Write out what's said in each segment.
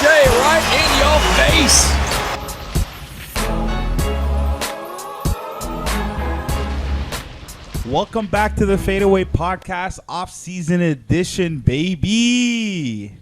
Jay right in your face. Welcome back to the Faedaway podcast, off-season edition, baby.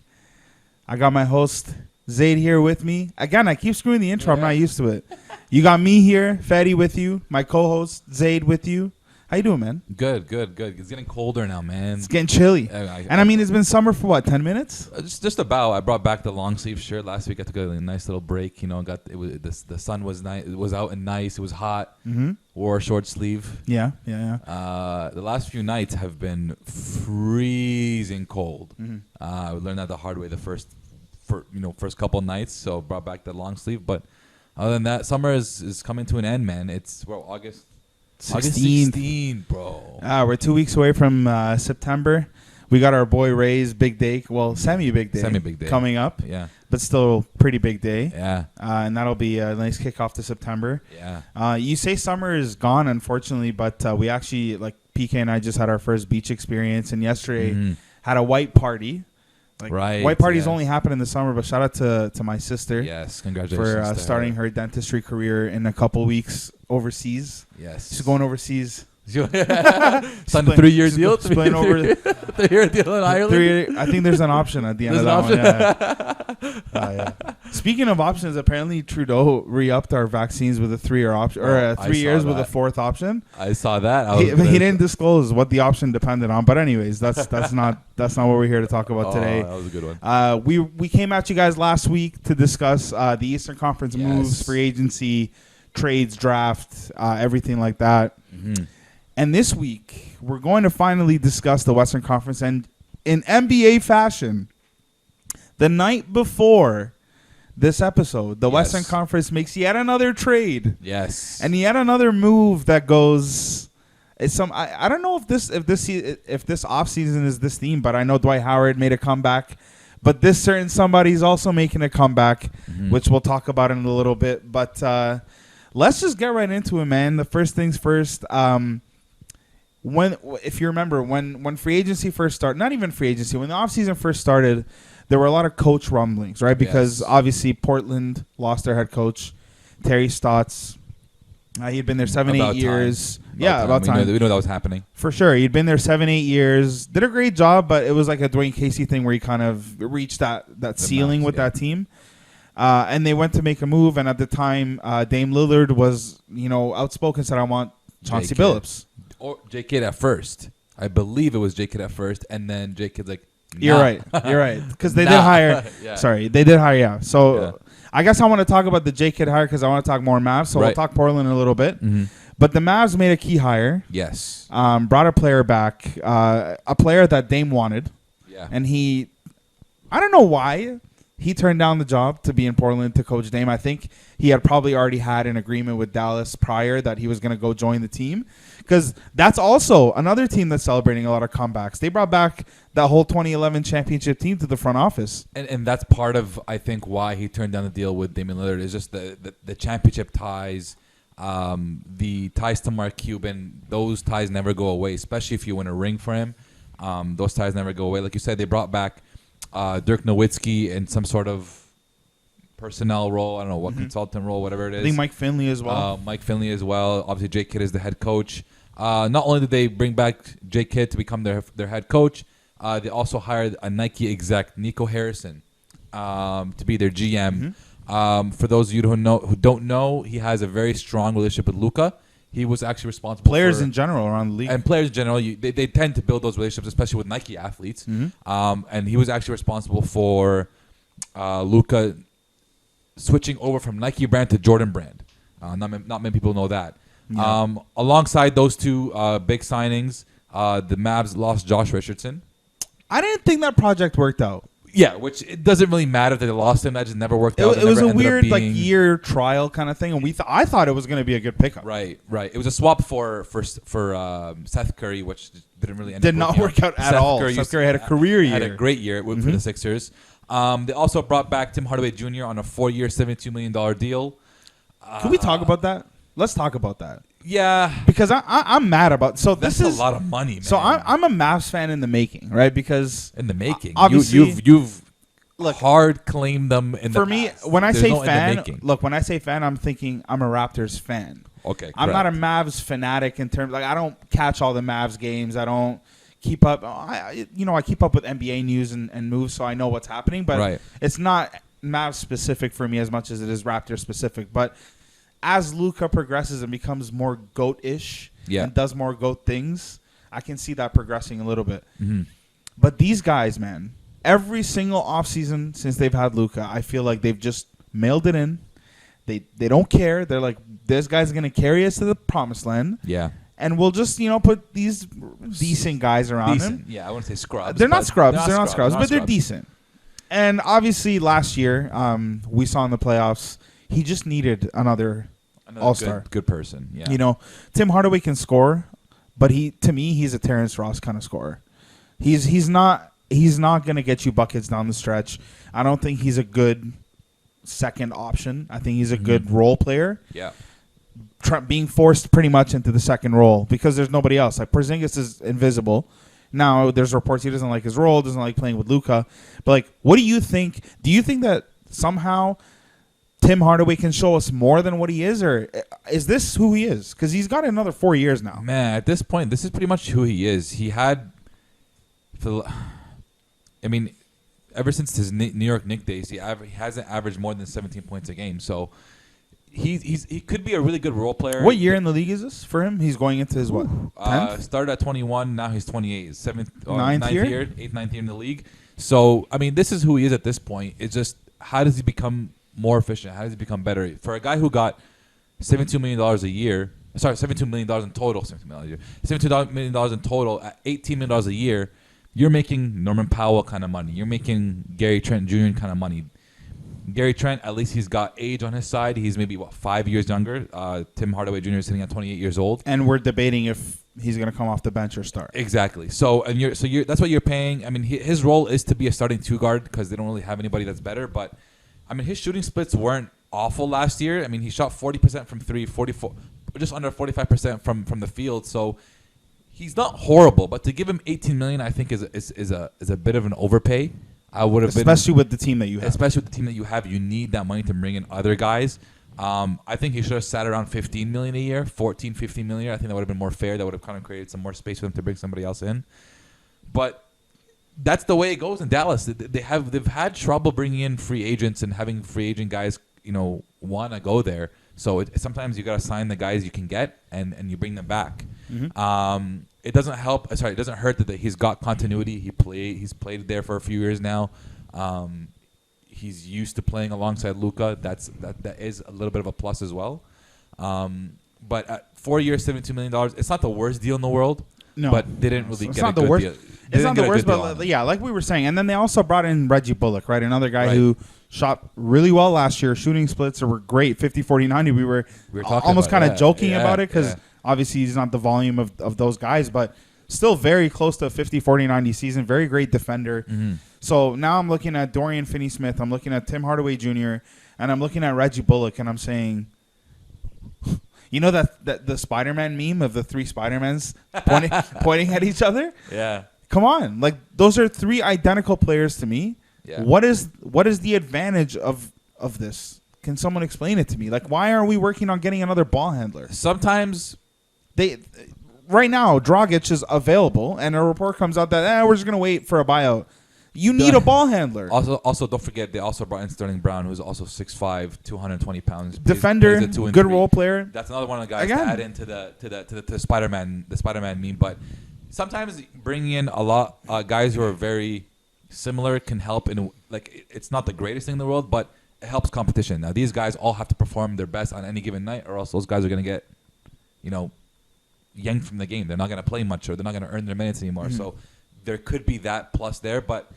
I got my host, Zaid, here with me. Again, I keep screwing the intro. Yeah. I'm not used to it. You got me here, Fetty, with you. My co-host, Zaid, with you. How you doing, man? Good. It's getting colder now, man. It's getting chilly. I mean, it's been summer for what, 10 minutes? Just about. I brought back the long sleeve shirt last week. I took a nice little break. You know, the sun was nice. It was out and nice. It was hot. Mm-hmm. Wore a short sleeve. Yeah. The last few nights have been freezing cold. Mm-hmm. I learned that the hard way the first couple nights. So brought back the long sleeve. But other than that, summer is coming to an end, man. It's August 16, bro. We're 2 weeks away from September. We got our boy Ray's big day. Well, semi-big day coming up. Yeah. But still pretty big day. Yeah. And that'll be a nice kickoff to September. Yeah. You say summer is gone, unfortunately, but we actually, like, PK and I just had our first beach experience, and yesterday had a white party. Right. White parties only happen in the summer, but shout out to my sister. Yes, congratulations. For starting her dentistry career in a couple weeks overseas. Yes. She's going overseas. Signed a 3-year deal? Playing over 3-year deal in Ireland? I think there's an option at the end of that one. Yeah. Speaking of options, apparently Trudeau re-upped our vaccines with a 3-year option, or 3 years with a 4th option. I saw that. He didn't disclose what the option depended on, but anyways, that's not what we're here to talk about today. That was a good one. We came at you guys last week to discuss the Eastern Conference moves, free agency, trades, draft, everything like that. Mm-hmm. And this week, we're going to finally discuss the Western Conference. And in NBA fashion, the night before this episode, the Western Conference makes yet another trade. Yes. And yet another move that goes... I don't know if this offseason is this theme, but I know Dwight Howard made a comeback. But this certain somebody's also making a comeback, which we'll talk about in a little bit. But let's just get right into it, man. The first things first... if you remember, when free agency first started, not even free agency, when the offseason first started, there were a lot of coach rumblings, right? Because obviously Portland lost their head coach, Terry Stotts. He had been there 7-8 years. About time. We know that was happening. For sure. He'd been there 7-8 years. Did a great job, but it was like a Dwayne Casey thing where he kind of reached that ceiling with that team. And they went to make a move, and at the time, Dame Lillard was, outspoken, said, I want Chauncey Billups. Or J-Kid at first. I believe it was J-Kid at first, and then J-Kid's like, nah. You're right. Because they did hire. Sorry, they did hire, yeah. So I guess I want to talk about the J-Kid hire because I want to talk more Mavs. So we'll talk Portland in a little bit. Mm-hmm. But the Mavs made a key hire. Yes. Brought a player back, a player that Dame wanted. Yeah. And I don't know why he turned down the job to be in Portland to coach Dame. I think he had probably already had an agreement with Dallas prior that he was going to go join the team. Because that's also another team that's celebrating a lot of comebacks. They brought back that whole 2011 championship team to the front office. And that's part of, I think, why he turned down the deal with Damian Lillard is just the championship ties, the ties to Mark Cuban. Those ties never go away, especially if you win a ring for him. Those ties never go away. Like you said, they brought back Dirk Nowitzki in some sort of personnel role. I don't know what consultant role, whatever it is. I think Mike Finley as well. Obviously, J-Kid is the head coach. Not only did they bring back J-Kid to become their head coach, they also hired a Nike exec, Nico Harrison, to be their GM. For those of you who don't know, he has a very strong relationship with Luka. He was actually responsible players in general around the league. And players in general, they tend to build those relationships, especially with Nike athletes. And he was actually responsible for Luka switching over from Nike brand to Jordan brand. Not many people know that. Yeah. Alongside those two big signings, the Mavs lost Josh Richardson. I didn't think that project worked out. Yeah, which it doesn't really matter that they lost him. That just never worked out. It was a weird year trial kind of thing, and I thought it was going to be a good pickup. Right. It was a swap for Seth Curry, which didn't really did not work out at all. Seth Curry had a career year. Had a great year for the Sixers. They also brought back Tim Hardaway Jr. on a 4-year, $72 million deal. Can we talk about that? Let's talk about that. Yeah, because I'm mad about. So that's a lot of money, man. So I'm a Mavs fan in the making, right? Because in the making, obviously you've hard claim them in for the me, past. when I There's say no in the fan, making. when I say fan, I'm thinking I'm a Raptors fan. Okay, I'm not a correct. Mavs fanatic in terms I don't catch all the Mavs games. I don't keep up. I keep up with NBA news and moves, so I know what's happening. But Right. it's not Mavs specific for me as much as it is Raptors specific. But as Luka progresses and becomes more GOAT-ish and does more GOAT things, I can see that progressing a little bit. Mm-hmm. But these guys, man, every single offseason since they've had Luka, I feel like they've just mailed it in. They don't care. They're like, this guy's going to carry us to the promised land. Yeah. And we'll just, put these decent guys around him. Yeah, I wouldn't say scrubs. They're not scrubs. They're They're not scrubs, but they're decent. And obviously last year, we saw in the playoffs, he just needed another all-star. Good person. Yeah. Tim Hardaway can score, but to me, he's a Terrence Ross kind of scorer. He's not going to get you buckets down the stretch. I don't think he's a good second option. I think he's a good role player. Yeah. Being forced pretty much into the second role because there's nobody else. Like Porzingis is invisible. Now there's reports he doesn't like his role, doesn't like playing with Luka. But like, what do you think? Do you think that somehow Tim Hardaway can show us more than what he is, or is this who he is? Because he's got another 4 years now. Man, at this point, this is pretty much who he is. He had, ever since his New York Knicks days, he hasn't averaged more than 17 points a game. So he could be a really good role player. What year in the league is this for him? He's going into his what? 10th? Started at 21. Now he's 28. Ninth year? 8th, 9th year in the league. So this is who he is at this point. It's just how does he become more efficient? How does he become better? For a guy who got $72 million a year, $72 million in total, $72 million in total at $18 million a year. You're making Norman Powell kind of money. You're making Gary Trent Jr. kind of money. Gary Trent, at least he's got age on his side. He's maybe 5 years younger. Tim Hardaway Jr. is sitting at 28 years old, and we're debating if he's going to come off the bench or start. Exactly. So that's what you're paying. His role is to be a starting two guard because they don't really have anybody that's better. But his shooting splits weren't awful last year. He shot 40% from three, 44, just under 45% from the field. So he's not horrible. But to give him $18 million, I think is a bit of an overpay. I would have especially with the team that you have. Especially with the team that you have, you need that money to bring in other guys. I think he should have sat around $15 million a year, $15 million a year. I think that would have been more fair. That would have kind of created some more space for them to bring somebody else in. But that's the way it goes in Dallas. They've had trouble bringing in free agents and having free agent guys, want to go there. So sometimes you got to sign the guys you can get and you bring them back. Mm-hmm. It doesn't help. It doesn't hurt that he's got continuity. He's played there for a few years now. He's used to playing alongside Luka. That is a little bit of a plus as well. But at 4 years, $72 million, it's not the worst deal in the world. No, but they didn't really it's get not a the good worst. deal. It's not the worst, but yeah, like we were saying, and then they also brought in Reggie Bullock, right? Another guy who shot really well last year. Shooting splits were great, 50, 40, 90. We were almost kind of joking about it because obviously he's not the volume of those guys, but still very close to a 50, 40, 90 season. Very great defender. Mm-hmm. So now I'm looking at Dorian Finney-Smith. I'm looking at Tim Hardaway Jr., and I'm looking at Reggie Bullock, and I'm saying, you know that the Spider-Man meme of the three Spider-Mans pointing at each other? Yeah. Come on. Like, those are three identical players to me. Yeah. What is the advantage of this? Can someone explain it to me? Like, why are we working on getting another ball handler? Sometimes right now, Dragic is available, and a report comes out that we're just going to wait for a buyout. You need a ball handler. Also, don't forget, they also brought in Sterling Brown, who's also 6'5", 220 pounds. Defender, plays good role player. That's another one of the guys to add into the Spider-Man meme. But sometimes bringing in a lot guys who are very similar can help. It's not the greatest thing in the world, but it helps competition. Now, these guys all have to perform their best on any given night, or else those guys are going to get, yanked from the game. They're not going to play much, or they're not going to earn their minutes anymore. Mm-hmm. So there could be that plus there, but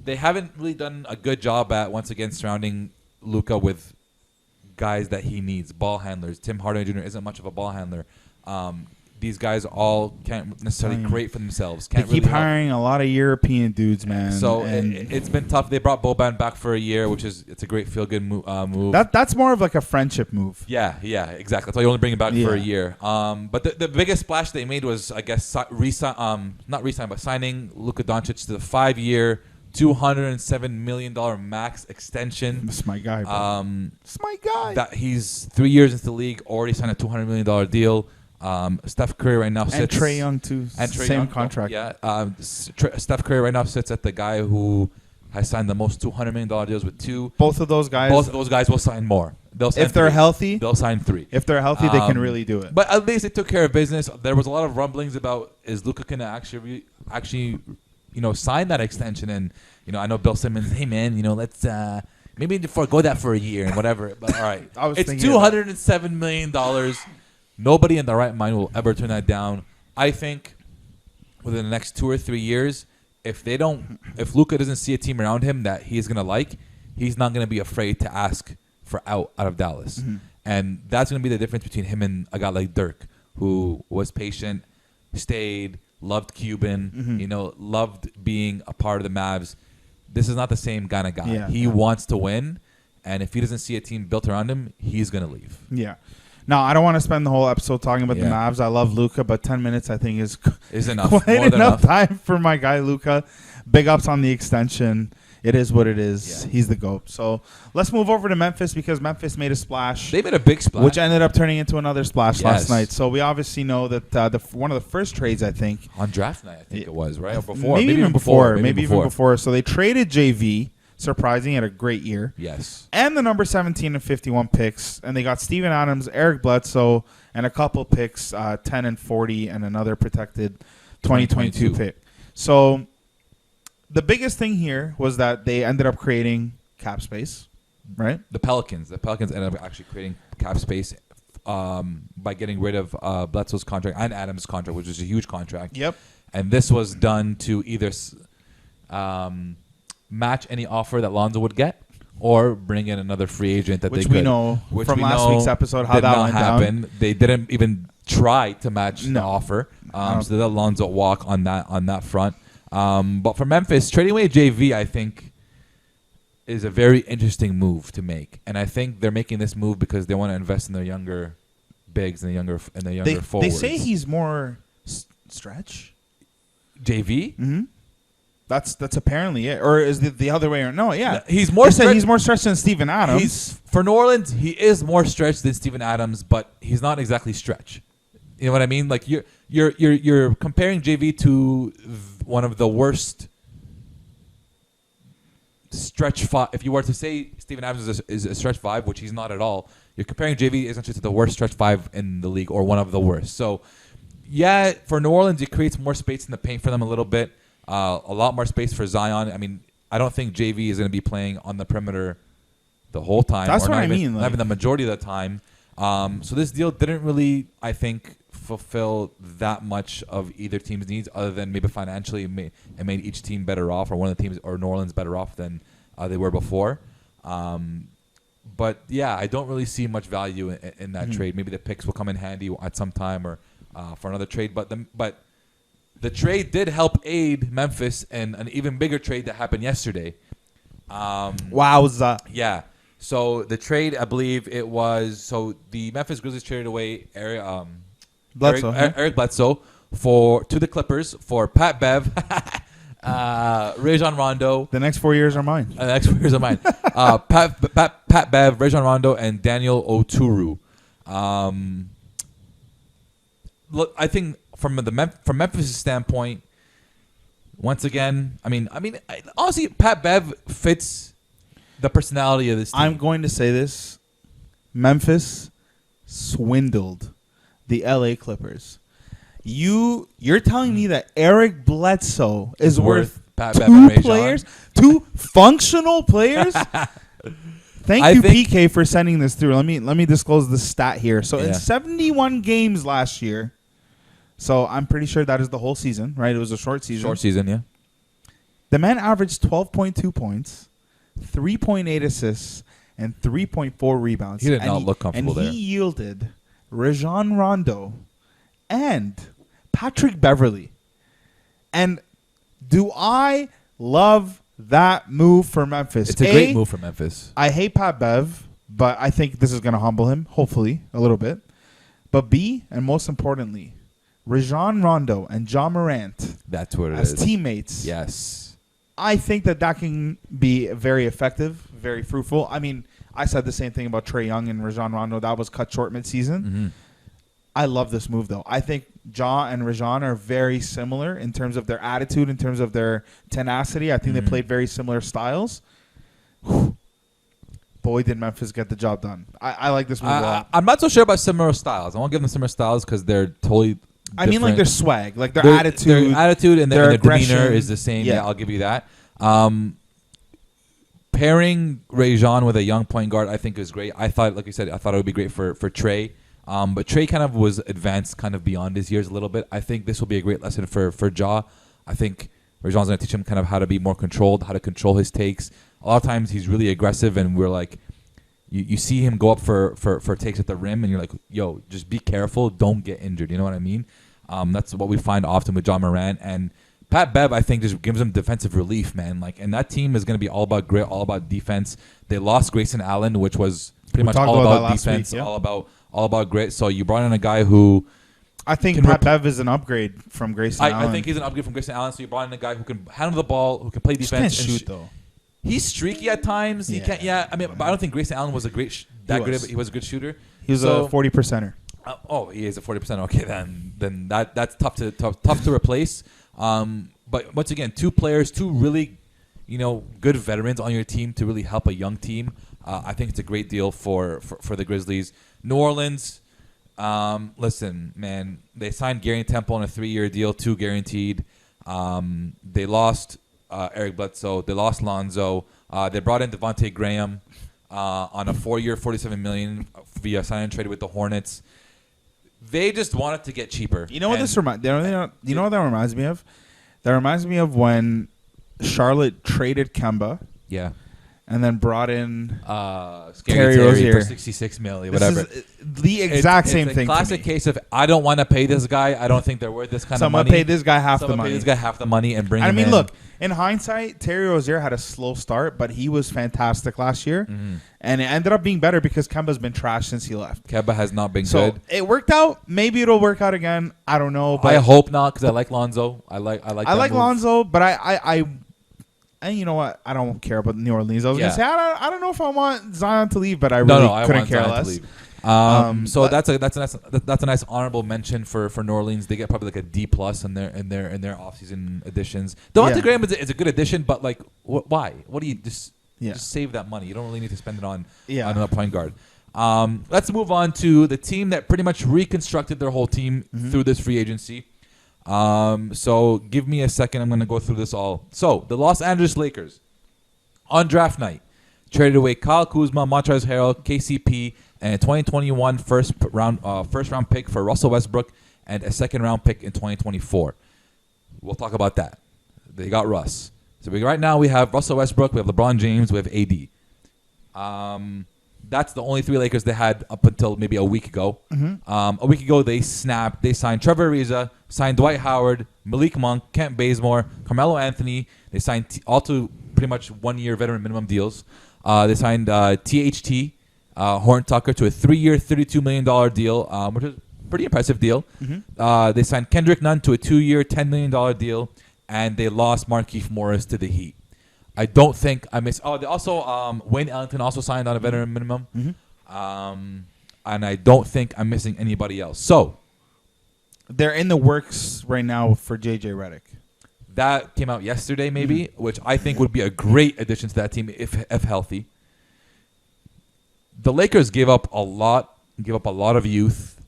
they haven't really done a good job at, once again, surrounding Luka with guys that he needs, ball handlers. Tim Hardaway Jr. isn't much of a ball handler. These guys all can't necessarily create for themselves. They keep hiring a lot of European dudes, man. So it's been tough. They brought Boban back for a year, it's a great feel-good move. That's more of like a friendship move. Yeah, exactly. That's why you only bring him back for a year. But the biggest splash they made was, I guess, signing Luka Doncic to the 5-year, $207 million max extension. This is my guy, bro. This is my guy. That he's 3 years into the league, already signed a $200 million deal. Steph Curry right now sits... And Trae Young, too. And Trae Same Young, contract. Yeah. Steph Curry right now sits at the guy who has signed the most $200 million deals with 2. Both of those guys. Both of those guys will sign more. They'll sign if they're 3. healthy. They'll sign 3. If they're healthy, they can really do it. But at least they took care of business. There was a lot of rumblings about, is Luka going to actually sign that extension? And, I know Bill Simmons, hey, man, let's maybe forego that for a year and whatever. But all right. It's $207 million. Nobody in their right mind will ever turn that down. I think within the next 2 or 3 years, if Luka doesn't see a team around him that he's going to like, he's not going to be afraid to ask for out of Dallas. Mm-hmm. And that's going to be the difference between him and a guy like Dirk, who was patient, stayed, loved Cuban, loved being a part of the Mavs. This is not the same kind of guy. Yeah. He wants to win, and if he doesn't see a team built around him, he's going to leave. Yeah. Now, I don't want to spend the whole episode talking about the Mavs. I love Luka, but 10 minutes, I think, is enough. Quite enough time for my guy, Luka. Big ups on the extension. It is what it is. Yeah. He's the GOAT. So let's move over to Memphis because Memphis made a splash. They made a big splash. Which ended up turning into another splash last night. So we obviously know that one of the first trades, I think. On draft night, I think it was, right? Or before. Maybe even before. So they traded JV. Surprising, he had a great year. Yes. And the number 17 and 51 picks. And they got Steven Adams, Eric Bledsoe, and a couple picks, 10 and 40, and another protected 2022 pick. So the biggest thing here was that they ended up creating cap space, right? The Pelicans ended up actually creating cap space by getting rid of Bledsoe's contract and Adams' contract, which is a huge contract. Yep. And this was done to either match any offer that Lonzo would get, or bring in another free agent that which they could. We know from last week's episode how that went down. They didn't even try to match the offer, so they let Lonzo walk on that front. But for Memphis, trading away JV, I think, is a very interesting move to make, and I think they're making this move because they want to invest in their younger bigs and the younger forwards. They say he's more stretch. JV. Mm-hmm. That's apparently it, or is it the other way? Or no, yeah, he's more. He's more stretched than Steven Adams. For New Orleans, he is more stretched than Steven Adams, but he's not exactly stretch. You know what I mean? Like you're comparing JV to one of the worst stretch five. If you were to say Steven Adams is a stretch 5, which he's not at all, you're comparing JV essentially to the worst stretch 5 in the league, or one of the worst. So, yeah, for New Orleans, it creates more space in the paint for them a little bit. A lot more space for Zion. I mean, I don't think JV is going to be playing on the perimeter the whole time. That's what I mean. Not even the majority of the time. So this deal didn't really, I think, fulfill that much of either team's needs, other than maybe financially it made each team better off, or one of the teams, or New Orleans, better off than they were before. But, yeah, I don't really see much value in that trade. Maybe the picks will come in handy at some time, or for another trade. But the trade did help aid Memphis in an even bigger trade that happened yesterday. Wowza. Yeah. So the trade, I believe it was, so the Memphis Grizzlies traded away Eric Bledsoe to the Clippers for Pat Bev, Rajon Rondo. The next 4 years are mine. The next 4 years are mine. Pat Bev, Rajon Rondo, and Daniel Oturu. Look, I think from Memphis' standpoint, once again, I mean, honestly, Pat Bev fits the personality of this team. I'm going to say this: Memphis swindled the LA Clippers. You're telling me that Eric Bledsoe is worth Pat Bev and players, 2 functional players? Thank you, PK, for sending this through. Let me disclose the stat here. So in 71 games last year. So I'm pretty sure that is the whole season, right? It was a short season. Short season, yeah. The man averaged 12.2 points, 3.8 assists, and 3.4 rebounds. He did not look comfortable there. And he yielded Rajon Rondo and Patrick Beverley. And do I love that move for Memphis? It's a great move for Memphis. I hate Pat Bev, but I think this is going to humble him, hopefully, a little bit. But B, and most importantly, Rajon Rondo and John Morant, that's what it as is. teammates. Yes. I think that can be very effective, very fruitful. I mean, I said the same thing about Trae Young and Rajon Rondo. That was cut short midseason. Mm-hmm. I love this move, though. I think Ja and Rajon are very similar in terms of their attitude, in terms of their tenacity. I think they played very similar styles. Boy, did Memphis get the job done. I like this move a lot. I'm not so sure about similar styles. I won't give them similar styles because they're totally I mean, like different. their swag, like their attitude. Their attitude and their their demeanor aggression. is the same. Yeah. Yeah, I'll give you that. Pairing Rajon with a young point guard, I think is great. I thought, like you said, I thought it would be great for Trae. But Trae kind of was advanced kind of beyond his years a little bit. I think this will be a great lesson for Ja. I think Rajon's going to teach him kind of how to be more controlled, how to control his takes. A lot of times he's really aggressive, and we're like, you see him go up for takes at the rim, and you're like, yo, just be careful. Don't get injured. You know what I mean? That's what we find often with John Morant. And Pat Bev, I think, just gives him defensive relief, man. Like, and that team is going to be all about grit, all about defense. They lost Grayson Allen, which was pretty much all about defense, week, yeah. all about grit. So you brought in a guy who I think Pat Bev is an upgrade from Grayson Allen. I think he's an upgrade from Grayson Allen. So you brought in a guy who can handle the ball, who can play defense. Just can't shoot though. He's streaky at times. He can't. Yeah, I mean, but I don't think Grayson Allen was a great he was a good shooter. He was a 40%er. He is a 40%. Okay, then that's tough to replace. But once again, two really, good veterans on your team to really help a young team. I think it's a great deal for the Grizzlies. New Orleans, listen, man, they signed Gary Temple on a 3-year deal, 2 guaranteed. They lost Eric Bledsoe. They lost Lonzo. They brought in Devontae Graham on a 4-year, $47 million via sign and trade with the Hornets. They just wanted to get cheaper. You know what this reminds? You know what that reminds me of? That reminds me of when Charlotte traded Kemba. Yeah. And then brought in Terry Rozier for $66 million, whatever. This is the exact same thing. Classic case of I don't want to pay this guy. I don't think they're worth this kind of money. Someone pay this guy half the money. Pay this guy half the money and bring him in. I mean, look, in hindsight, Terry Rozier had a slow start, but he was fantastic last year. Mm-hmm. And it ended up being better because Kemba's been trashed since he left. Kemba has not been so good. It worked out. Maybe it'll work out again. I don't know. But I hope not because I like Lonzo. I like Lonzo, but and you know what? I don't care about New Orleans. I was going to say, I don't know if I want Zion to leave, but I really couldn't care less. So that's a nice honorable mention for New Orleans. They get probably like a D+ in their offseason additions. Devontae Graham is a good addition, but like, why? What do you just save that money? You don't really need to spend it on another point guard. Let's move on to the team that pretty much reconstructed their whole team through this free agency. So give me a second. I'm going to go through this all. So the Los Angeles Lakers on draft night traded away Kyle Kuzma, Montrezl Harrell, KCP, and a 2021 first round pick for Russell Westbrook and a second round pick in 2024. We'll talk about that. They got Russ. So right now we have Russell Westbrook, we have LeBron James, we have AD. That's the only 3 Lakers they had up until maybe a week ago. Mm-hmm. A week ago, they snapped. They signed Trevor Ariza, signed Dwight Howard, Malik Monk, Kent Bazemore, Carmelo Anthony. They signed all to pretty much 1-year veteran minimum deals. They signed THT, Horton Tucker, to a 3-year, $32 million deal, which is a pretty impressive deal. Mm-hmm. They signed Kendrick Nunn to a 2-year, $10 million deal, and they lost Markieff Morris to the Heat. I don't think I miss. Oh, they also Wayne Ellington also signed on a veteran minimum, and I don't think I'm missing anybody else. So they're in the works right now for JJ Redick. That came out yesterday, maybe, which I think would be a great addition to that team if healthy. The Lakers gave up a lot of youth.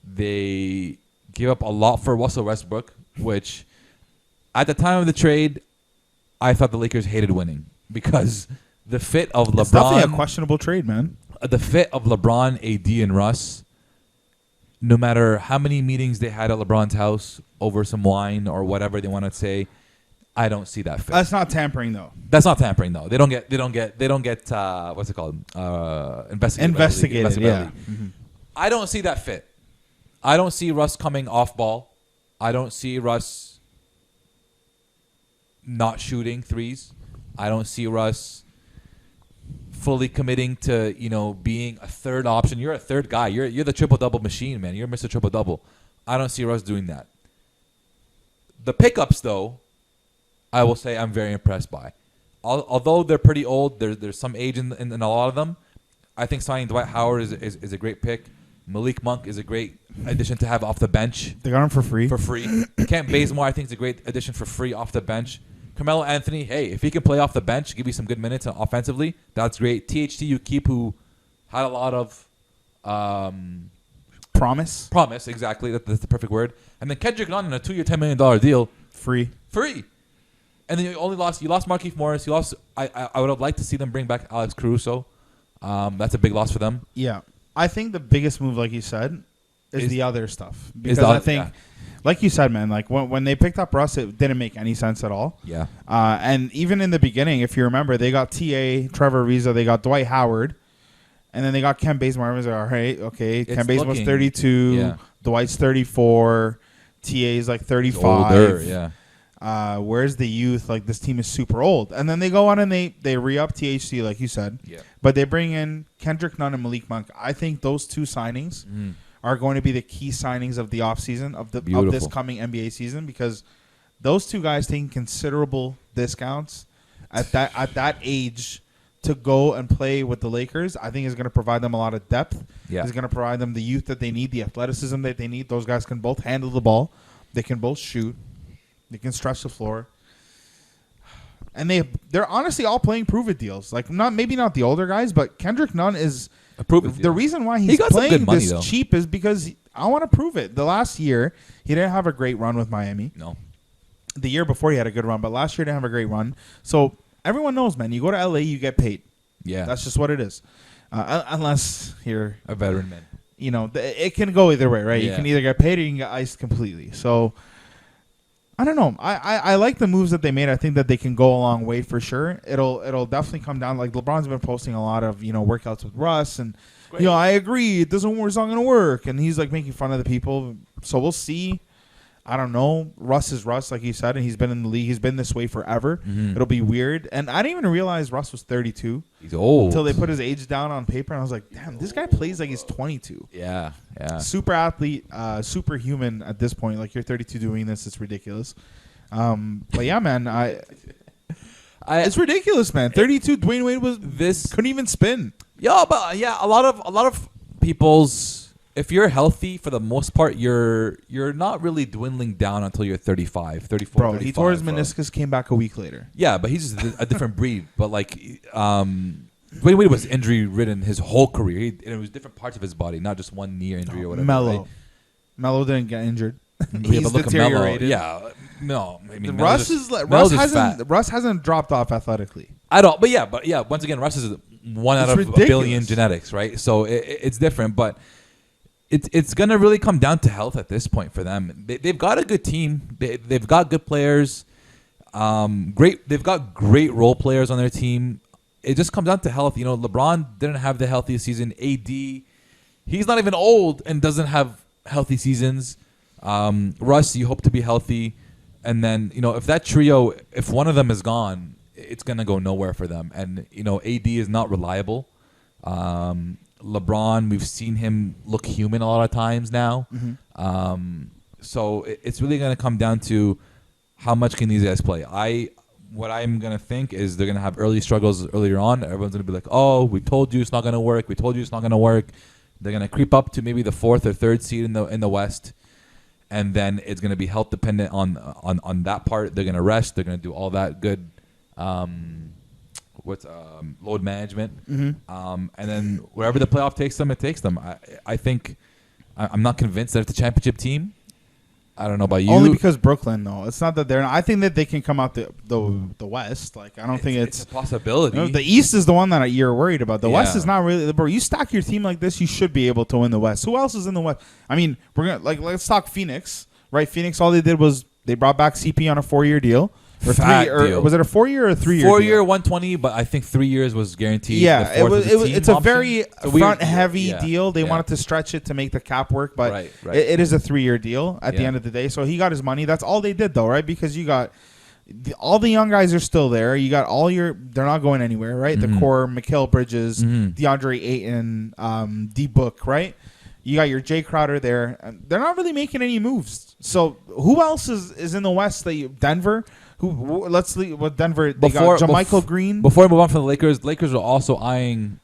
They gave up a lot for Russell Westbrook, which at the time of the trade, I thought the Lakers hated winning because the fit of LeBron. It's definitely a questionable trade, man. The fit of LeBron, AD, and Russ, no matter how many meetings they had at LeBron's house over some wine or whatever they want to say, I don't see that fit. That's not tampering, though. That's not tampering, though. They don't get what's it called? Investigated. Yeah. Mm-hmm. I don't see that fit. I don't see Russ coming off ball. I don't see Russ not shooting threes. I don't see Russ fully committing to, being a third option. You're a third guy. You're the triple-double machine, man. You're Mr. Triple-Double. I don't see Russ doing that. The pickups, though, I will say I'm very impressed by. Although they're pretty old, there's some age in a lot of them. I think signing Dwight Howard is a great pick. Malik Monk is a great addition to have off the bench. They got him for free. Kent Bazemore, I think, is a great addition for free off the bench. Carmelo Anthony, hey, if he can play off the bench, give you some good minutes offensively, that's great. THT Ukip, who had a lot of promise, exactly. That's the perfect word. And then Kendrick Nunn in a 2-year, $10 million deal. Free. And then you lost Markieff Morris. I would have liked to see them bring back Alex Caruso. That's a big loss for them. Yeah. I think the biggest move, like you said, is the other stuff. Because I think, like you said, man, like when they picked up Russ, it didn't make any sense at all. Yeah. And even in the beginning, if you remember, they got T.A., Trevor Ariza, they got Dwight Howard, and then they got Kent Bazemore. Everyone's like, all right, okay. Kent Bazemore's 32, yeah. Dwight's 34, T.A.'s like 35. Older, yeah. Where's the youth? Like, this team is super old. And then they go on and they re-up THC, like you said. Yeah. But they bring in Kendrick Nunn and Malik Monk. I think those two signings are going to be the key signings of the offseason, of this coming NBA season, because those two guys taking considerable discounts at that age to go and play with the Lakers, I think is going to provide them a lot of depth. Yeah. It's going to provide them the youth that they need, the athleticism that they need. Those guys can both handle the ball. They can both shoot. They can stretch the floor. And they're honestly all playing prove-it deals. Like, maybe not the older guys, but Kendrick Nunn is a prove-it deal. The reason why he's playing this cheap is because I want to prove it. The last year, he didn't have a great run with Miami. No. The year before, he had a good run, but last year, he didn't have a great run. So everyone knows, man, you go to L.A., you get paid. Yeah. That's just what it is. Unless you're a veteran man. You know, it can go either way, right? Yeah. You can either get paid or you can get iced completely. So I don't know. I like the moves that they made. I think that they can go a long way for sure. It'll definitely come down. Like, LeBron's been posting a lot of, workouts with Russ, and I agree, it's not going to work, and he's like making fun of the people. So we'll see. I don't know. Russ is Russ, like you said, and he's been in the league. He's been this way forever. Mm-hmm. It'll be weird. And I didn't even realize Russ was 32. He's old. Until they put his age down on paper, and I was like, damn, this guy plays like he's 22. Yeah. Super athlete, superhuman at this point. Like, you're 32 doing this. It's ridiculous. But yeah, man, it's ridiculous, man. 32, Dwayne Wade couldn't even spin. Yeah, but yeah, a lot of people's. If you're healthy, for the most part, you're not really dwindling down until you're 35, 34, Bro, 35, he tore his meniscus, came back a week later. Yeah, but he's just a different breed. But, like, Dwayne Wade was injury-ridden his whole career. And it was different parts of his body, not just one knee injury or whatever. Melo didn't get injured. He's deteriorated. Yeah, no. I mean, Russ hasn't dropped off athletically. At all. But yeah, once again, Russ is one out of ridiculous. A billion genetics, right? So it's different, but it's gonna really come down to health at this point for them. They've got a good team. They've got good players. They've got great role players on their team. It just comes down to health. LeBron didn't have the healthiest season. AD, he's not even old and doesn't have healthy seasons. Russ, you hope to be healthy. And then, if that trio, if one of them is gone, it's going to go nowhere for them. And, AD is not reliable. LeBron, we've seen him look human a lot of times now. Mm-hmm. So it's really going to come down to how much can these guys play. What I'm going to think is they're going to have early struggles earlier on. Everyone's going to be like, oh, we told you it's not going to work. We told you it's not going to work. They're going to creep up to maybe the 4th or 3rd seed in the West. And then it's going to be health dependent on that part. They're going to rest. They're going to do all that good load management. Mm-hmm. And then wherever the playoff takes them, it takes them. I think I'm not convinced that it's a championship team. I don't know about you. Only because Brooklyn, though. It's not that they're not. I think that they can come out the West. Like, I don't think it's a possibility. The East is the one that you're worried about. The West is not really. Bro, you stack your team like this, you should be able to win the West. Who else is in the West? I mean, let's talk Phoenix, right? Phoenix, all they did was they brought back CP on a 4-year deal. Was it a 4-year or a 3-year? 4-year, 120, but I think 3 years was guaranteed. Yeah, it's a very front-heavy deal. They wanted to stretch it to make the cap work, but right. It is a 3-year deal at the end of the day. So he got his money. That's all they did, though, right? Because you got all the young guys are still there. You got they're not going anywhere, right? Mm-hmm. The core, Mikal Bridges, DeAndre Ayton, D-Book, right? You got your Jay Crowder there. And they're not really making any moves. So who else is in the West? Denver. Let's leave with Denver. They got JaMychal Green. Before we move on from the Lakers are also eyeing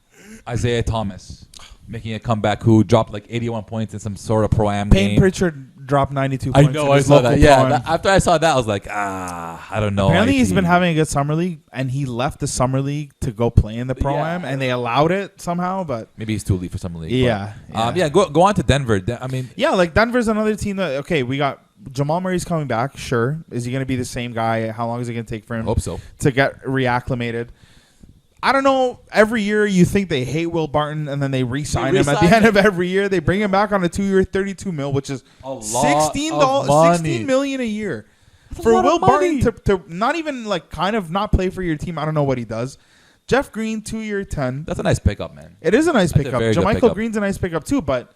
Isaiah Thomas, making a comeback, who dropped like 81 points in some sort of pro-am game. Payne Pritchard dropped 92 points. I know, I saw that. Yeah, after I saw that, I was like, I don't know. Apparently, he's been having a good summer league, and he left the summer league to go play in the pro-am, and they allowed it somehow. But maybe he's too elite for summer league. Yeah. Go on to Denver. I mean, like Denver's another team that we got. Jamal Murray's coming back. Sure, is he going to be the same guy? How long is it going to take for him? Hope so. To get reacclimated. I don't know. Every year you think they hate Will Barton, and then they re-sign him at the end of every year. They bring him back on a 2-year, $32 million, which is $16 million a year. For Will Barton to not even not play for your team. I don't know what he does. Jeff Green, 2-year, $10. That's a nice pickup, man. It is a nice pickup. JaMychal Green's a nice pickup too, but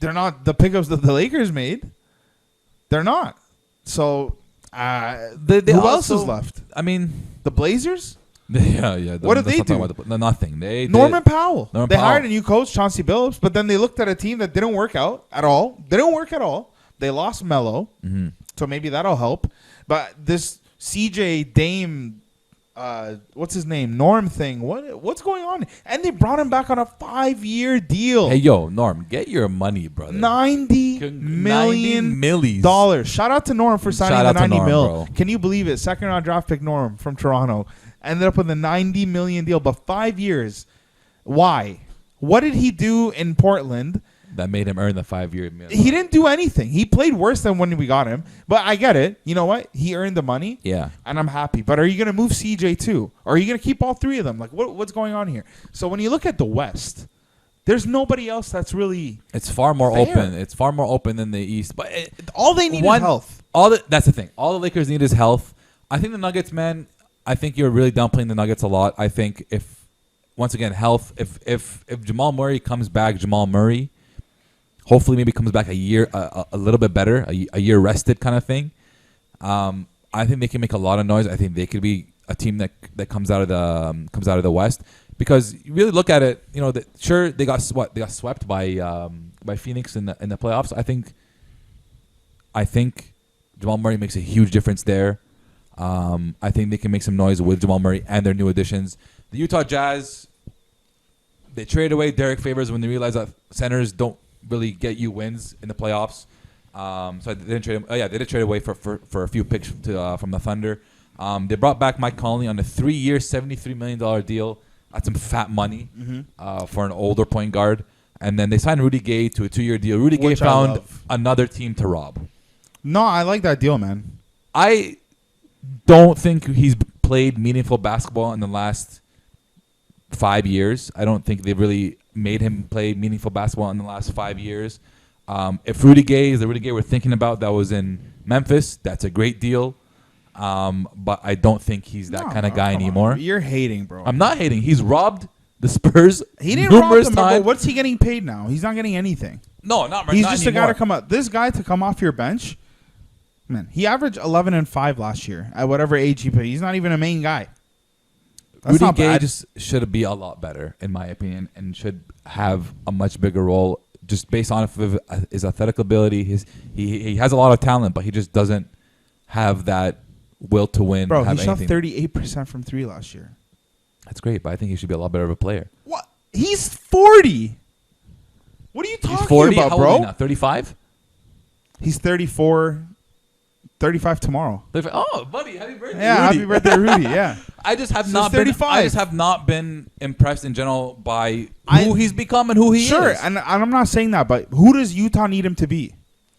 they're not the pickups that the Lakers made. They're not. So who else is left? I mean, the Blazers. Yeah. What did they do? Nothing. Norman Powell. Norman They Powell. hired a new coach, Chauncey Billups, but then they looked at a team that didn't work out at all. They lost Melo, so maybe that'll help. But this CJ Dame, what's his name? Norm thing. What's going on? And they brought him back on a 5-year deal. Hey, yo, Norm, get your money, brother. $90 million. Shout out to Norm for signing the $90 million. Bro. Can you believe it? Second-round draft pick Norm from Toronto ended up with a $90 million deal, but 5 years. Why? What did he do in Portland? That made him earn the 5-year million. He didn't do anything. He played worse than when we got him. But I get it. You know what? He earned the money. Yeah. And I'm happy. But are you going to move CJ too? Or are you going to keep all three of them? Like, what's going on here? So when you look at the West, there's nobody else that's really It's far more fair. open. It's far more open than the East. But all they need is health. That's the thing. All the Lakers need is health. I think the Nuggets, man, I think you're really downplaying the Nuggets a lot. I think once again, health, if Jamal Murray comes back, hopefully maybe comes back a little bit better, a year rested kind of thing. I think they can make a lot of noise. I think they could be a team that comes out of the West, because you really look at it, they got swept by Phoenix in the playoffs. I think Jamal Murray makes a huge difference there. I think they can make some noise with Jamal Murray and their new additions. The Utah Jazz, they traded away Derek Favors when they realized that centers don't really get you wins in the playoffs. So they didn't trade him. They did trade away for a few picks from the Thunder. They brought back Mike Conley on a 3-year, $73 million deal. That's some fat money for an older point guard. And then they signed Rudy Gay to a 2-year deal. Rudy Gay found another team to rob. No, I like that deal, man. I don't think he's played meaningful basketball in the last 5 years. I don't think they've really made him play meaningful basketball in the last 5 years. If Rudy Gay is the Rudy Gay we're thinking about that was in Memphis, that's a great deal. But I don't think he's that kind of guy anymore. You're hating, bro. I'm not hating. He's robbed the Spurs He didn't rob numerous them, times. but what's he getting paid now? He's not getting anything. No, not right. He's not just anymore. a guy to come up. This guy to come off your bench, man. He averaged 11 and 5 last year at whatever age he played. He's not even a main guy. That's Rudy not Gay bad. just should be a lot better, in my opinion, and should have a much bigger role, just based on his athletic ability. He has a lot of talent, but he just doesn't have that will to win. Bro, he shot 38% from 3 last year. That's great, but I think he should be a lot better of a player. What? He's 40. What are you talking He's 40, about, how bro? old is he now? 35? He's 34. 35 tomorrow. Oh, buddy, happy birthday, Yeah, Rudy. happy birthday, Rudy. Yeah. I just have So not he's been. 35. I just have not been impressed in general by who he's become and who he is. Sure, and I'm not saying that, but who does Utah need him to be?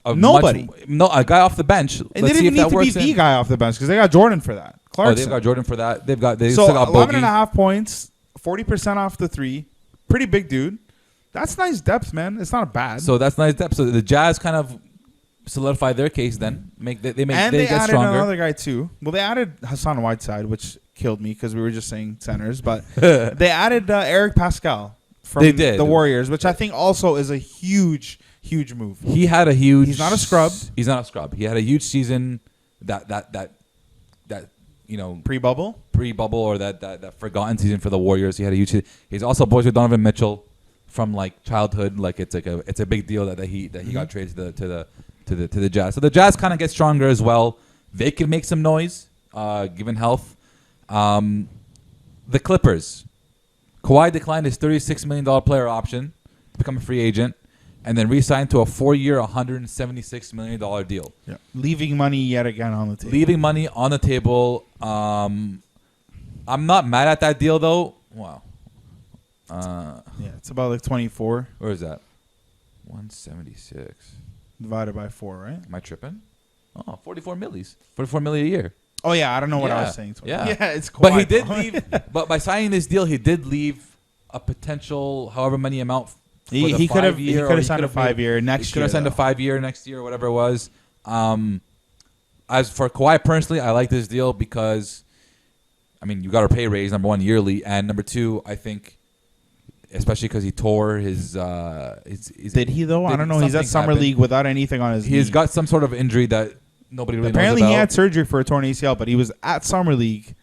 Nobody. A guy off the bench. And they didn't need to be the guy off the bench because they got Jordan for that. Clarkson. They've got Jordan for that. They so still got 11 Bogey. and a half points, 40% off the 3. Pretty big dude. That's nice depth, man. It's not bad. So that's nice depth. So the Jazz kind of solidify their case then. They they get added stronger. another guy too. Well, they added Hassan Whiteside, which killed me because we were just saying centers, but they added Eric Pascal from the Warriors, which I think also is a huge move. He had a huge. He's not a scrub. He's not a scrub. He had a huge season. That pre-bubble or that forgotten season for the Warriors. He had a huge. He's also boys with Donovan Mitchell. from like childhood. Like it's a big deal that he got traded to the Jazz. So the Jazz kind of get stronger as well. They can make some noise given health. The Clippers. Kawhi declined his $36 million player option to become a free agent, and then re-signed to a 4-year, $176 million deal. Yeah. Leaving money yet again on the table. Leaving money on the table. I'm not mad at that deal, though. Wow. Yeah, it's about like 24. Where is that? 176. Divided by 4, right? Am I tripping? Oh, 44 millies. 44 million a year. Oh, yeah, I don't know what I was saying. Yeah, it's Kawhi. But he did leave. But by signing this deal, he did leave a potential however many amount. He could have signed a 5-year next year. He could have signed a 5-year next year, whatever it was. As for Kawhi personally, I like this deal because, I mean, you got a pay raise, number one, yearly, and number two, I think, especially because he tore his. Did he though? I don't know. He's at summer league without anything on his knee. He's got some sort of injury that nobody really knows about. Apparently, he had surgery for a torn ACL, but he was at summer league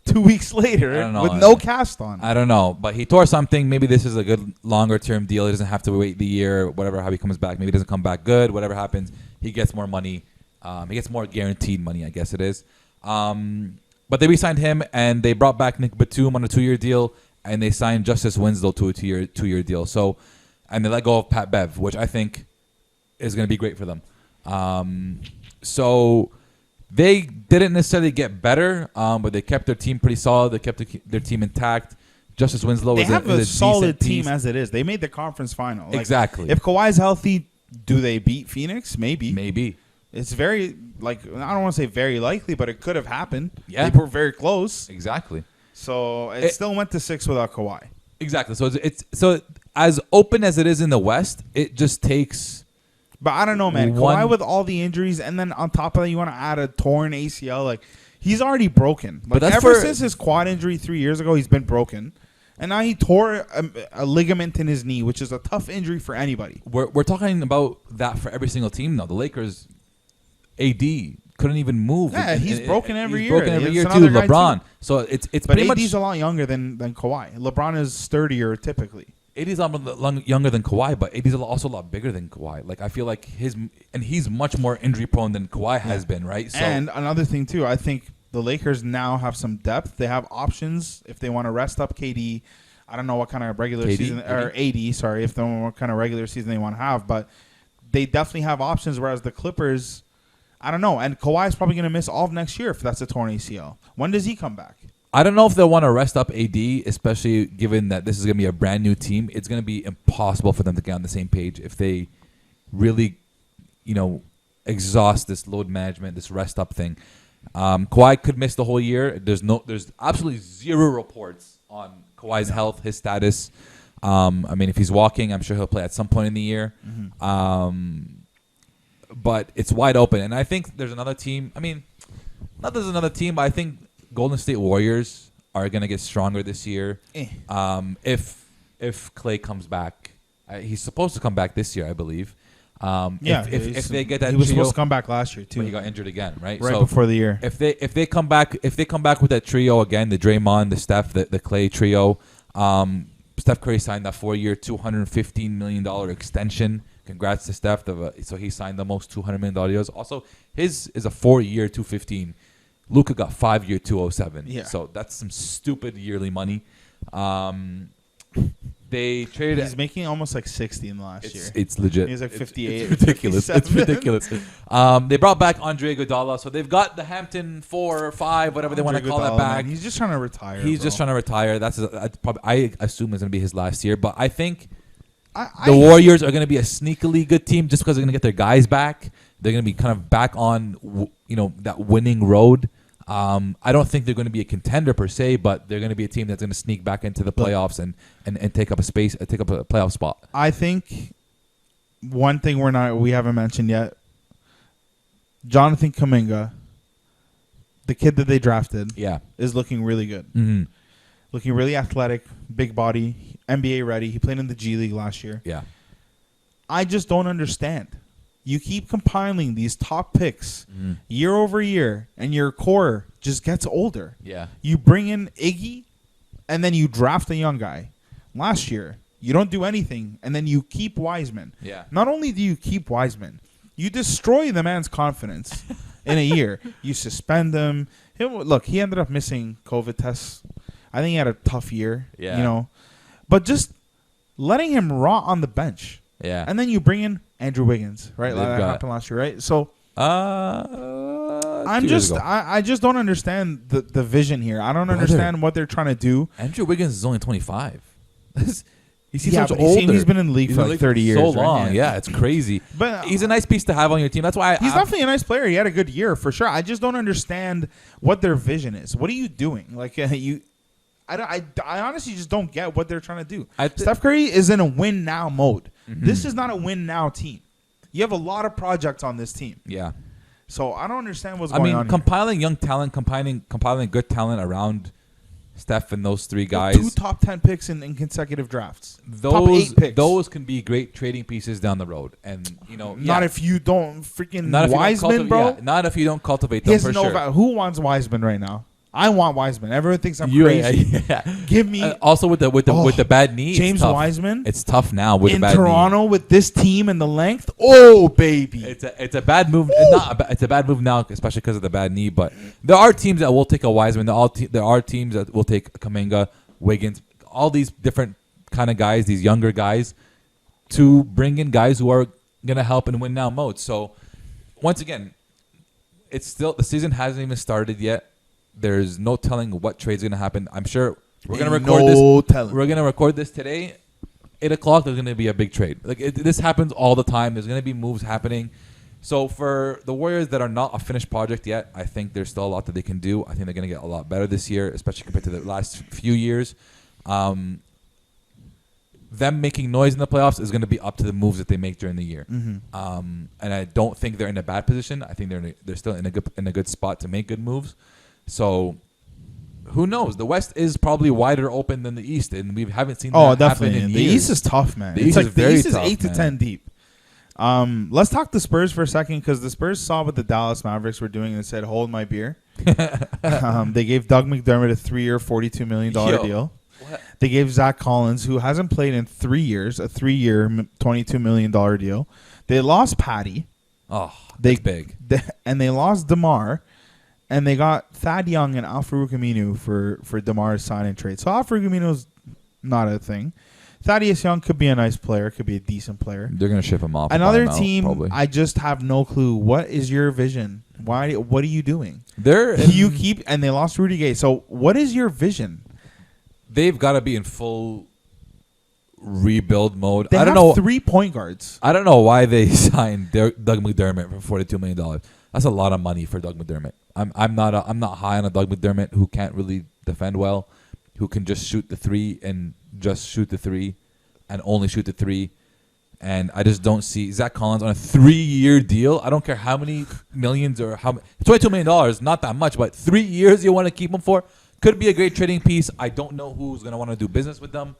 2 weeks later with no cast on. I don't know, but he tore something. Maybe this is a good longer term deal. He doesn't have to wait the year, whatever, how he comes back. Maybe he doesn't come back good. Whatever happens, he gets more money. He gets more guaranteed money, I guess it is. But they re-signed him, and they brought back Nick Batum on a 2-year deal, and they signed Justice Winslow to a two-year deal. So, and they let go of Pat Bev, which I think is going to be great for them. So they didn't necessarily get better, but they kept their team pretty solid. They kept their team intact. Justice Winslow is a solid team piece. as it is. They made the conference final. Like, exactly. If Kawhi's healthy, do they beat Phoenix? Maybe. It's very, I don't want to say very likely, but it could have happened. Yeah. They were very close. Exactly. So it still went to 6 without Kawhi. Exactly. So it's as open as it is in the West, it just takes. But I don't know, man. Kawhi with all the injuries, and then on top of that, you want to add a torn ACL. Like, he's already broken. Like, but ever since his quad injury 3 years ago, he's been broken. And now he tore a ligament in his knee, which is a tough injury for anybody. We're talking about that for every single team now. The Lakers, AD couldn't even move. Yeah, he's broken every year. Broken every year too. LeBron. So it's but pretty AD's much a lot younger than Kawhi. LeBron is sturdier typically. AD's a lot younger than Kawhi, but AD's also a lot bigger than Kawhi. Like, I feel like he's much more injury prone than Kawhi has been, right? So, and another thing too, I think the Lakers now have some depth. They have options if they want to rest up KD. I don't know what kind of regular season or AD. Sorry, if they don't know what kind of regular season they want to have, but they definitely have options. Whereas the Clippers, I don't know. And Kawhi is probably going to miss all of next year if that's a torn ACL. When does he come back? I don't know if they'll want to rest up AD, especially given that this is going to be a brand new team. It's going to be impossible for them to get on the same page if they really, exhaust this load management, this rest up thing. Kawhi could miss the whole year. There's absolutely zero reports on Kawhi's health, his status. If he's walking, I'm sure he'll play at some point in the year. Mm-hmm. But it's wide open, and I think there's another team. Not there's another team, but I think Golden State Warriors are going to get stronger this year. If Clay comes back, he's supposed to come back this year, I believe. If they get that, he was supposed to come back last year too. But he got injured again, right? Right before the year. If they come back with that trio again, the Draymond, the Steph, the Clay trio. Steph Curry signed that 4-year, $215 million extension. Congrats to Steph. So he signed the most $200 million deals. Also, his is a 4-year, $215. Luka got 5-year, $207. Yeah. So that's some stupid yearly money. They traded. He's making almost like 60 in the last year. It's legit. He's like 58. It's ridiculous. It's ridiculous. They brought back Andre Iguodala, so they've got the Hampton 4 or 5, whatever they want to call that back. Man, he's just trying to retire. He's just trying to retire. I assume it's going to be his last year, but I think the Warriors are going to be a sneakily good team just because they're going to get their guys back. They're going to be kind of back on that winning road. I don't think they're going to be a contender per se, but they're going to be a team that's going to sneak back into the playoffs and take up a playoff spot. I think one thing we haven't mentioned yet, Jonathan Kaminga, the kid that they drafted, is looking really good. Mm-hmm. Looking really athletic, big body, NBA ready. He played in the G League last year. Yeah. I just don't understand. You keep compiling these top picks year over year, and your core just gets older. Yeah. You bring in Iggy, and then you draft a young guy. Last year, You don't do anything, and then you keep Wiseman. Yeah. Not only do you keep Wiseman, you destroy the man's confidence in a year. You suspend him. Look, he ended up missing COVID tests. I think he had a tough year. Yeah. You know, but just letting him rot on the bench. Yeah. And then you bring in Andrew Wiggins, right? They've Like that got- happened last year, right? So I just don't understand the vision here. I don't understand what they're trying to do. Andrew Wiggins is only 25. He seems Yeah, so but older. he's been in the league for like 30 years. So right? long. Yeah, it's crazy. But He's a nice piece to have on your team. That's why he's definitely a nice player. He had a good year for sure. I just don't understand what their vision is. What are you doing? Like I honestly just don't get what they're trying to do. Steph Curry is in a win now mode. Mm-hmm. This is not a win now team. You have a lot of projects on this team. Yeah. So I don't understand what's going on. Compiling young talent, compiling good talent around Steph and those three guys. 2 top 10 picks in consecutive drafts. Top 8 picks. Those can be great trading pieces down the road. And, not if you don't freaking not if you don't Wiseman, bro. Yeah, not if you don't cultivate them, for sure. Who wants Wiseman right now? I want Wiseman. Everyone thinks I'm Yeah, crazy. yeah. Give me Also with the bad knee, James it's tough. Wiseman It's tough now with in the bad Toronto knee. with this team and the length. Oh baby, It's a bad move. It's a bad move now, especially because of the bad knee. But there are teams that will take a Wiseman. There are teams that will take Kaminga, Wiggins, all these different kind of guys, these younger guys, to bring in guys who are gonna help in win now mode. So once again, it's still the season hasn't even started yet. There's no telling what trade's gonna happen. I'm sure we're gonna record this. We're gonna record this today. 8:00. There's gonna be a big trade. This happens all the time. There's gonna be moves happening. So for the Warriors that are not a finished project yet, I think there's still a lot that they can do. I think they're gonna get a lot better this year, especially compared to the last few years. Them making noise in the playoffs is going to be up to the moves that they make during the year. Mm-hmm. And I don't think they're in a bad position. I think they're still in a good spot to make good moves. So who knows? The West is probably wider open than the East, and we haven't seen that happen in The years. East is tough, man. The East is very the East tough, is 8 to man. 10 deep. Let's talk the Spurs for a second because the Spurs saw what the Dallas Mavericks were doing and said, "Hold my beer." They gave Doug McDermott a 3-year, $42 million deal. What? They gave Zach Collins, who hasn't played in 3 years, a 3-year, $22 million deal. They lost Patty. Oh, that's big. And they lost DeMar. And they got Thad Young and Al-Farouq Aminu for DeMar's sign and trade. So Al-Farouq Aminu's not a thing. Thaddeus Young could be a nice player, could be a decent player. They're going to ship him off. Another buy him out, team, probably. I just have no clue. What is your vision? What are you doing? You keep and they lost Rudy Gay. So what is your vision? They've got to be in full rebuild mode. They I don't have know 3 point guards. I don't know why they signed Doug McDermott for $42 million. That's a lot of money for Doug McDermott. I'm not high on a Doug McDermott who can't really defend well, who can just shoot the three and just shoot the three, and only shoot the three. And I just don't see Zach Collins on a 3-year deal. I don't care how many millions or how $22 million, not that much, but 3 years you want to keep him for. Could be a great trading piece. I don't know who's going to want to do business with them.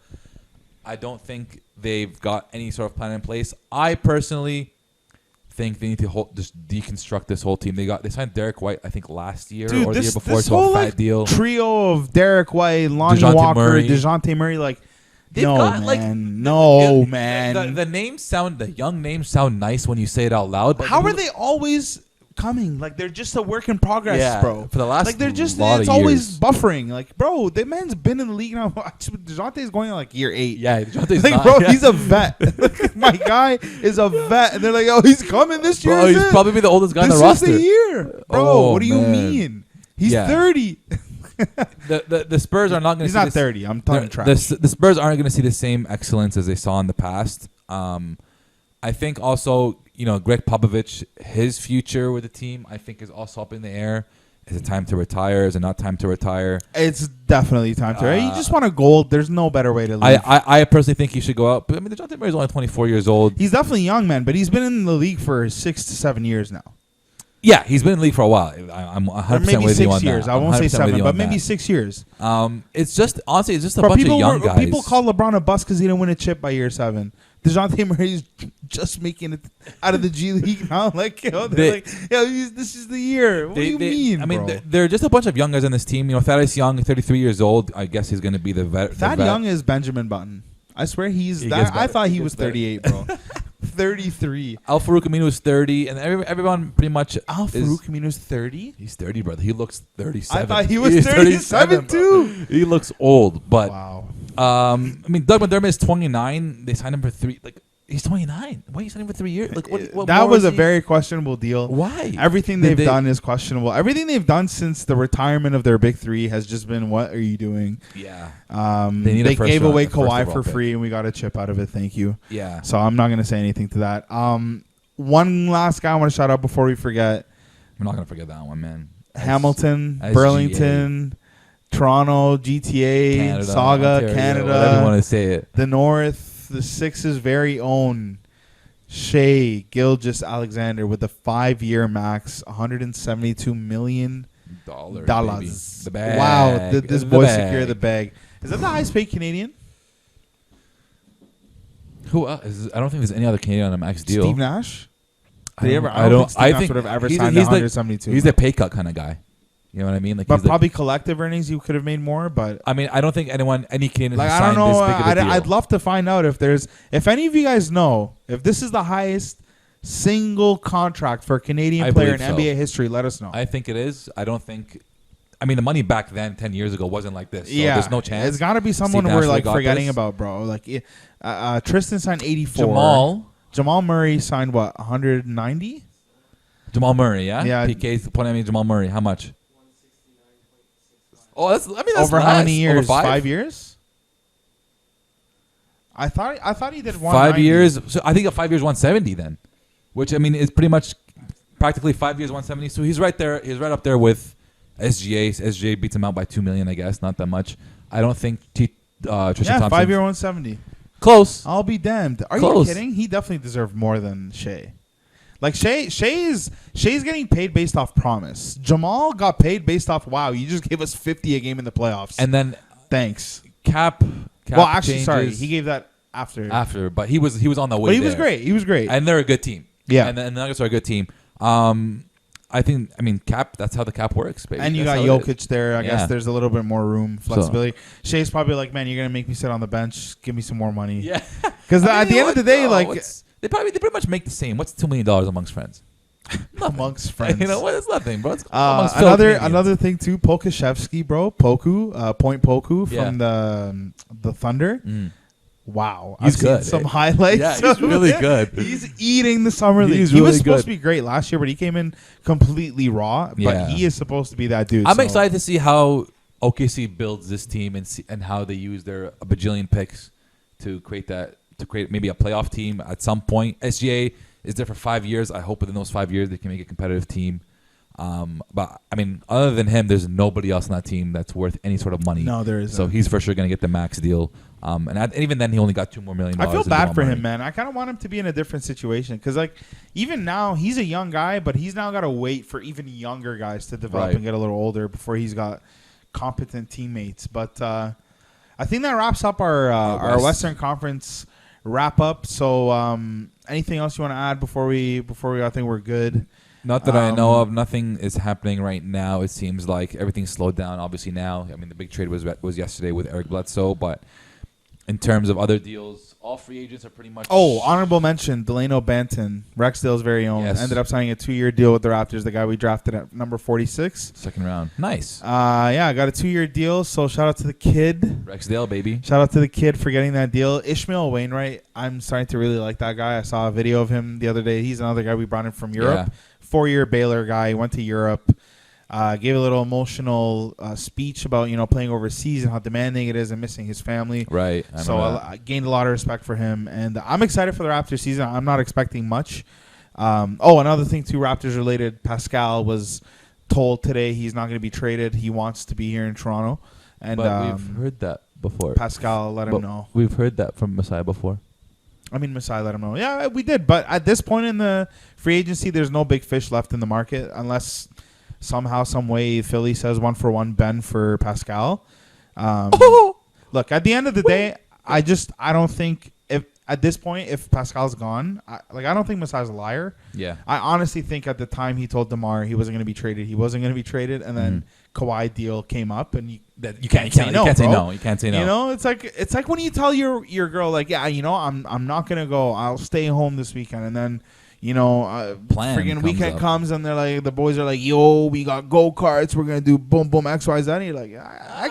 I don't think they've got any sort of plan in place. I personally think they need to just deconstruct this whole team. They signed Derek White, I think, last year or the year before. This to whole a fat deal. trio of Derek White, Lonnie DeJounte Walker, Murray. DeJounte Murray, They've no, got, man. The young names sound nice when you say it out loud. But How are they always coming? They're just a work in progress, bro. For the last they're just lot it's of always years. buffering. Bro, that man's been in the league now. DeJounte's going on year 8. Yeah, DeJounte's bro, he's a vet. My guy is a vet, and they're like, "Oh, he's coming this year." Bro, he's probably the oldest guy on the This roster. is the year, bro. Oh, what do you man. mean? He's Yeah. 30. The Spurs are not going to. He's not 30. I'm talking trash. The Spurs aren't going to see the same excellence as they saw in the past. I think also, Greg Popovich, his future with the team, I think is also up in the air. Is it time to retire? Is it not time to retire? It's definitely time to. You just want a gold. There's no better way to live. I personally think he should go out. But DeJounte Murray's only 24 years old. He's definitely young, man, but he's been in the league for 6 to 7 years now. Yeah, he's been in the league for a while. I'm 100% Or maybe with you 6 on years. that. I won't say 100% with 7, you but on maybe that. 6 years. It's just honestly, it's just a Bro, bunch of young guys. People call LeBron a bust because he didn't win a chip by year 7. DeJounte Murray's just making it out of the G League now. This is the year. What do you mean, bro? They're just a bunch of young guys on this team. Thaddeus Young, 33 years old. I guess he's going to be the vet. Thad Young is Benjamin Button. I swear he's He that. gets I better. thought He he gets was better. 38, bro. 33. Al-Farouq Aminu was 30, and everyone pretty much. Al-Farouq Aminu's 30. He's 30, brother. He looks 37. I thought he was He's 37 bro. too. He looks old, but Wow. I mean, Doug McDermott is 29. They signed him for 3. Like, he's 29. Why are you signing him for 3 years? Like, what That more was is a he- very questionable deal. Why? Everything Did they've they- done is questionable. Everything they've done since the retirement of their big three has just been, what are you doing? Yeah. They need a first gave round- away a first Kawhi overall for pick. free, and we got a chip out of it. Thank you. Yeah. So I'm not going to say anything to that. One last guy I want to shout out before we forget. We're not gonna forget that one, man. Hamilton, SGA. Burlington, Toronto, GTA, Canada, Saga, Ontario, Canada, whatever you want to say it. the North, the Sixers' very own Shea Gilgeous-Alexander with a 5-year max, $172 million. Dollars. The bag. Wow, this The boy bag. secured the bag. Is that the highest paid Canadian? Who else? I don't think there's any other Canadian on a max deal. Steve Nash? I don't, I don't think Steve Nash would have ever he's signed the- 172. He's the pay cut kind of guy. You know what I mean? Like, But he's the- probably collective earnings, you could have made more. But I mean, I don't think any Canadian like, has I don't signed know. this big of a deal. I'd love to find out if any of you guys know if this is the highest single contract for a Canadian I player in believe so. NBA history. Let us know. I think it is. I don't think. I mean, the money back then, 10 years ago, wasn't like this. So yeah, there's no chance. It's got to be someone Steve we're Nash like got forgetting this. about, bro. Like Tristan signed 84. Jamal Murray signed what, 190? Jamal Murray, yeah? Yeah. PK's putting me Jamal Murray. How much? Oh, that's Over how many less. Over years? 5? 5 years? I thought he did 190. 5 years. So I think 5 years, 170 then, which I mean is pretty much practically 5 years, 170. So he's right there. He's right up there with SGA. SGA beats him out by $2 million, I guess, not that much. I don't think Tristan Yeah, Thompson. 5 year 170. Close. I'll be damned. Are Close. you kidding? He definitely deserved more than Shea. Like Shea's getting paid based off promise. Jamal got paid based off, wow, you just gave us 50 a game in the playoffs. And then thanks. cap Well, actually, changes sorry, he gave that after. but he was on the way. But he there. was great. He was great. And they're a good team. Yeah. And the Nuggets are a good team. I mean, cap. That's how the cap works, baby. And you That's got how it is. Jokic there. I Yeah. guess there's a little bit more room, flexibility. Shea's probably like, man, you're gonna make me sit on the bench. Give me some more money. Yeah. Because at the end of the day, like they pretty much make the same. What's $2 million amongst friends? amongst friends. You know what? It's nothing, bro. It's amongst fellow another Canadians. another thing too, Pokashevsky, bro, Point Poku Yeah. from the Thunder. Mm. Wow, He's I've good, seen some eh? highlights. Yeah, he's of really him. good. He's eating the summer league. He's He was really supposed good. to be great last year, but he came in completely raw. Yeah. But he is supposed to be that dude. I'm so- excited to see how OKC builds this team and how they use their a bajillion picks to create maybe a playoff team at some point. SGA is there for 5 years. I hope within those 5 years they can make a competitive team. But I mean, other than him, there's nobody else on that team that's worth any sort of money. No, there isn't. So he's for sure going to get the max deal. And even then, he only got $2 more million. I feel in bad Jamal for Murray. him, man. I kind of want him to be in a different situation because, like, even now he's a young guy, but he's now got to wait for even younger guys to develop Right. and get a little older before he's got competent teammates. But I think that wraps up our Western Conference wrap up. So, anything else you want to add before we? I think we're good. Not that I know of. Nothing is happening right now. It seems like everything's slowed down. Obviously now, I mean, the big trade was yesterday with Eric Bledsoe, but in terms of other deals, all free agents are pretty much. Oh, honorable mention: Delano Banton, Rexdale's very own, Yes. ended up signing a 2-year deal with the Raptors. The guy we drafted at number 46. second round. Nice. Yeah, I got a 2-year deal. So shout out to the kid. Rexdale, baby. Shout out to the kid for getting that deal. Ishmael Wainwright, I'm starting to really like that guy. I saw a video of him the other day. He's another guy we brought in from Europe. 4-year Baylor guy. He went to Europe. Gave a little emotional speech about playing overseas and how demanding it is and missing his family. Right. So I gained a lot of respect for him, and I'm excited for the Raptors season. I'm not expecting much. Another thing too, Raptors related. Pascal was told today he's not going to be traded. He wants to be here in Toronto, and but we've heard that before. Pascal let him know. We've heard that from Messiah before. I mean, Masai let him know. Yeah, we did. But at this point in the free agency, there's no big fish left in the market unless somehow, some way, Philly says 1-for-1 Ben for Pascal. Look, at the end of the day, I don't think at this point, if Pascal's gone, I don't think Masai's a liar. Yeah. I honestly think at the time he told DeMar he wasn't going to be traded, and then Kawhi deal came up, and you can't say no. You can't say no. You know, it's like when you tell your girl, like, yeah, you know, I'm not gonna go. I'll stay home this weekend, and then, you know, friggin' weekend comes, and they're like, the boys are like, yo, we got go-karts, we're gonna do boom boom XYZ. And you're like, I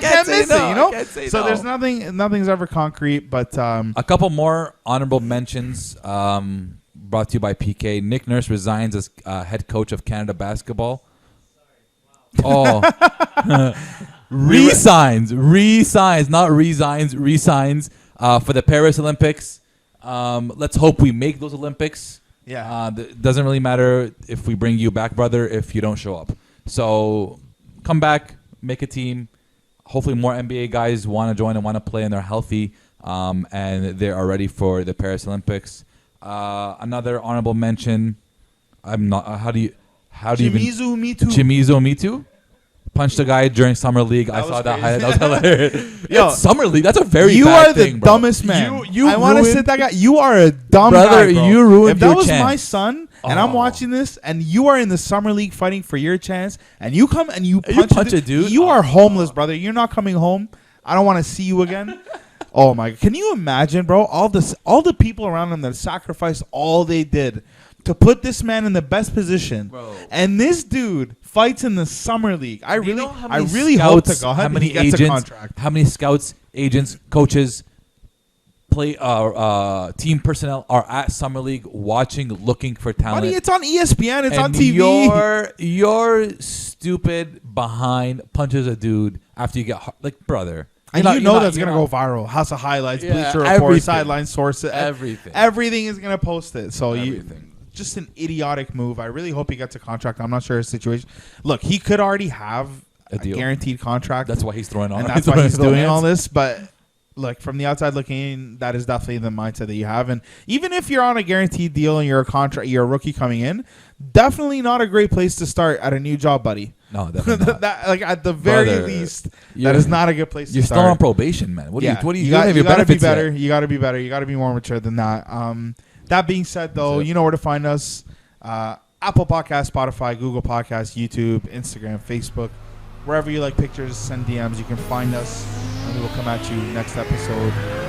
can't miss it, you know. So there's nothing's ever concrete, but a couple more honorable mentions. Brought to you by PK. Nick Nurse resigns as head coach of Canada basketball. Oh, resigns, not resigns for the Paris Olympics. Let's hope we make those Olympics. Yeah. It doesn't really matter if we bring you back, brother, if you don't show up. So come back, make a team. Hopefully more NBA guys want to join and want to play, and they're healthy, and they are ready for the Paris Olympics. Another honorable mention. I'm not. How do you Chimizu Mitu punched a guy during summer league. I saw that highlight. That was hilarious. Yo, it's summer league. That's a very you bad are thing, the bro. dumbest man. You I want to ruined- sit that guy. You are a dumb Brother, guy, bro. you ruined If that your was chance. my son and I'm watching this, and you are in the summer league fighting for your chance, and you come and you punch a dude, you are homeless, brother. You're not coming home. I don't want to see you again. Oh my! Can you imagine, bro? All the people around him that sacrificed all they did to put this man in the best position, Bro. And this dude fights in the summer league. I really scouts, hope to God how many he gets agents, a contract. how many scouts, agents, coaches, team personnel are at summer league watching, looking for talent. Buddy, it's on ESPN. It's and on TV. Your stupid behind punches a dude after you get like, brother. And that's going to go viral. House of Highlights, Bleacher Report, everything. Sideline Sources. Everything is going to post it. So just an idiotic move. I really hope he gets a contract. I'm not sure his situation. Look, he could already have a guaranteed contract. That's why he's throwing on. And that's why he's doing all this. But look, from the outside looking in, that is definitely the mindset that you have. And even if you're on a guaranteed deal and you're a rookie coming in, definitely not a great place to start at a new job, buddy. No, definitely not. At the very least, that is not a good place to start. You're still on probation, man. What do you you got to be better. You got to be better. You got to be more mature than that. That being said, though, you know where to find us. Apple Podcasts, Spotify, Google Podcasts, YouTube, Instagram, Facebook. Wherever you like pictures, send DMs. You can find us, and we will come at you next episode.